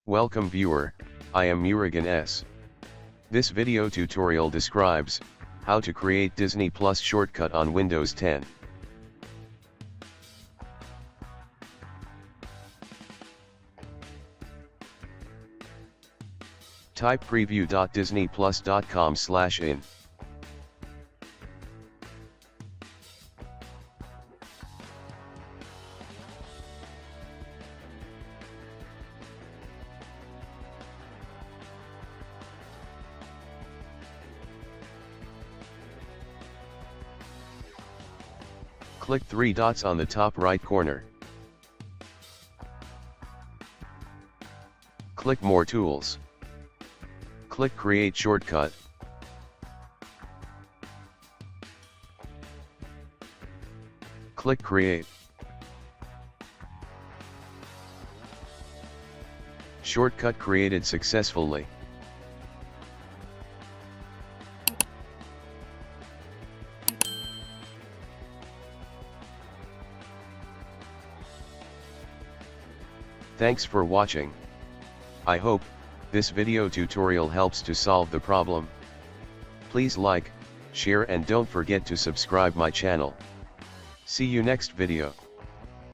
Welcome viewer, I am Murugan S. This video tutorial describes how to create Disney Plus shortcut on Windows 10. Type preview.disneyplus.com/in. Click three dots on the top right corner. Click More Tools. Click Create Shortcut. Click Create. Shortcut created successfully. Thanks for watching. I hope this video tutorial helps to solve the problem. Please like, share and don't forget to subscribe my channel. See you next video.